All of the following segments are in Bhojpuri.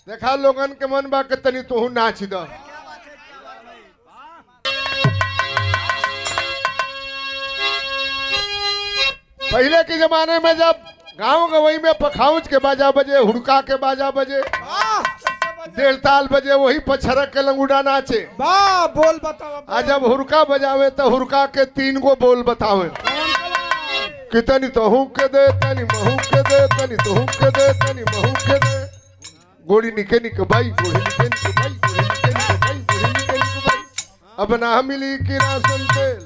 देखा लोगन के मन बा के तनी तू नाच दो। पहले के जमाने में जब गांव गवई में पखाउच के बाजा बजे, हुड़का के बाजा बजे, डेढ़ ताल बजे, वही पछरक के लंगूडा नाचे। वाह बोल बताओ। आज जब हुड़का बजावे तो हुड़का के 3 गो बोल बतावे कि तनी तहू के दे, तनी महू के दे, तनी तहू के दे, तनी महू के दे। गोड़ी निके निके भाई, गोड़ी निके निके भाई, गोड़ी निके निके भाई, गोड़ी निके निके भाई। अब ना मिली किरासन तेल,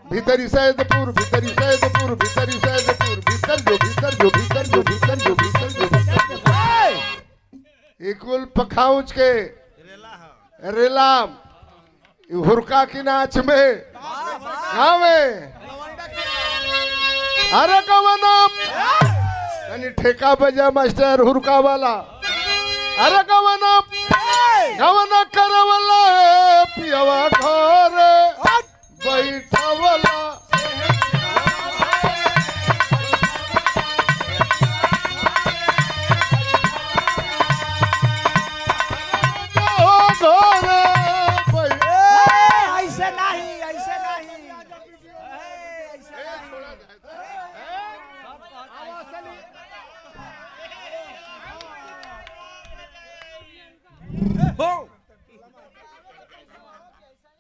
भीतरी सैदपुर, भीतरी सैदपुर, भीतरी सैदपुर, भीतर जो, भीतर जो, भीतर जो, भीतर जो, भीतर जो, भीतर जो। कुल पखाउच के रेला हुरका की नाच में गाँव में अरे कवना यानी ठेका बजा मास्टर हुरका वाला। अरे कवना कवना करवला पियवा घर बैठवला। ऐसे नहीं, ऐसे नहीं।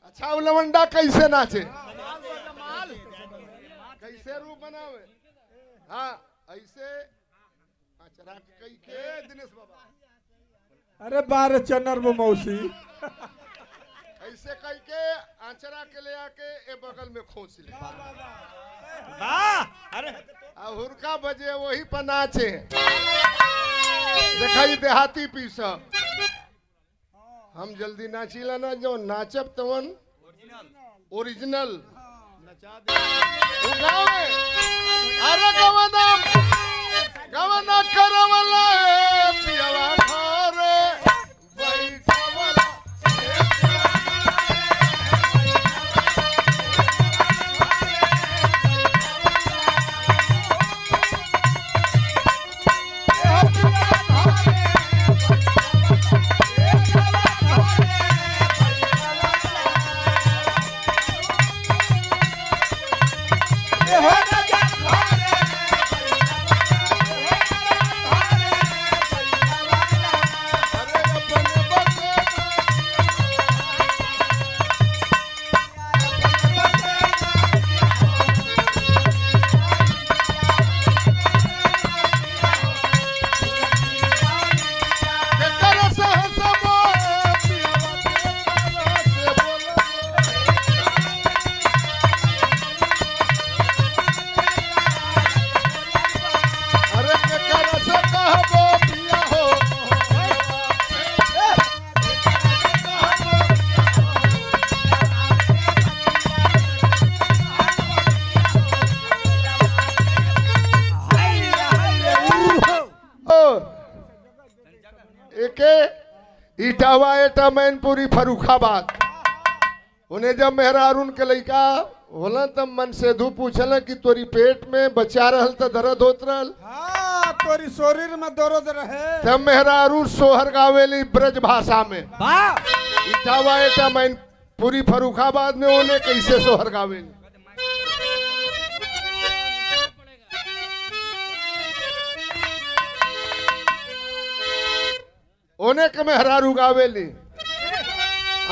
अच्छा वो लवंडा कैसे नाचे, कैसे रूप बनावे? हाँ ऐसे अचरा कई के दिनेश बाबा, अरे 12 चन्नर वो मौसी ऐसे कई के आचरा के ले आके ए बगल में खोस ले। अरे हुरका बजे वही पर नाचे। देखा देहाती पीस हम जल्दी नाचीला ना, जो नाचब तवन ओरिजिनल अरे गवना गवना करवला पियवा घर बैठवला। इटावा एटा मैनपुरी फरुखाबाद। उन्हें जब मेहरारून के लड़का होला तब मन से धू पूछल कि तोरी पेट में बच्चा रहल त दर्द होत रहल। हाँ तोरी शरीर में दर्द रहे। तब मेहरारू सोहर गावेली ब्रज भाषा में। इटावा एटा मैनपुरी फरुखाबाद में उन्हें कैसे सोहर गावेली। ओने के मेहरारू गावेली।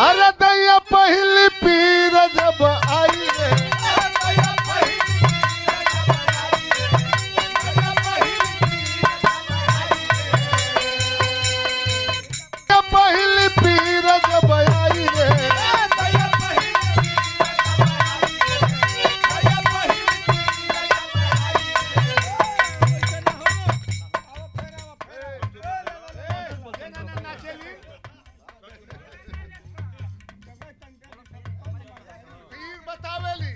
अरे दैया पहली पीर जब आई रे, पहली पीर जब आई रे, बतावेली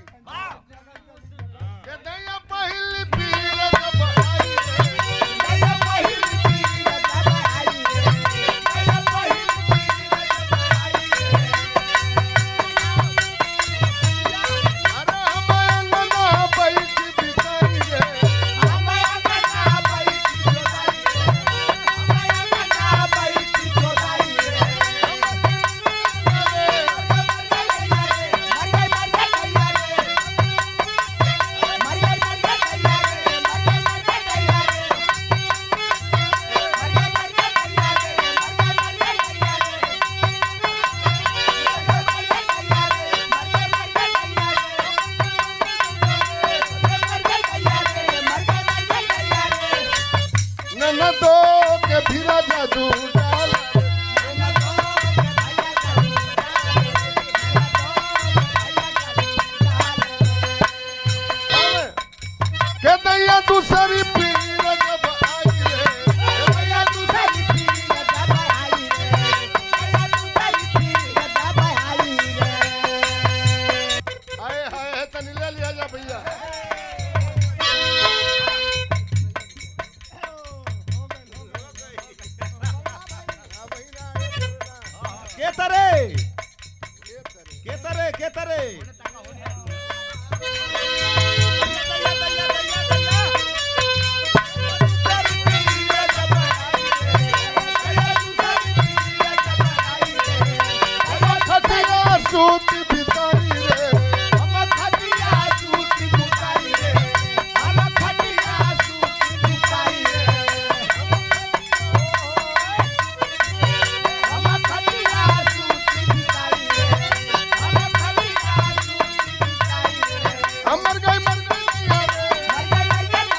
के भीरा जादू डाला के दैया दूसरी पीर जब आई रे के दैया दूसरी आए हाय तनी ले लिया जा भैया केतरे खटिया सूत बिताई रे हम मर गए नैया रे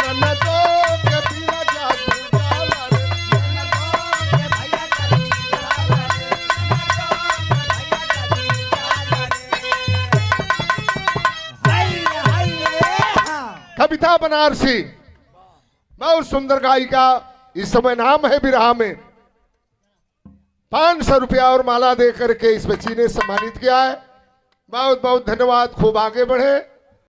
ननदो के भीरा जादू डाला रे कविता बनारसी बहुत सुंदर गायिका इस समय नाम है बिरहा में 500 रुपया और माला दे करके इस बच्ची ने सम्मानित किया है बहुत बहुत धन्यवाद खूब आगे बढ़े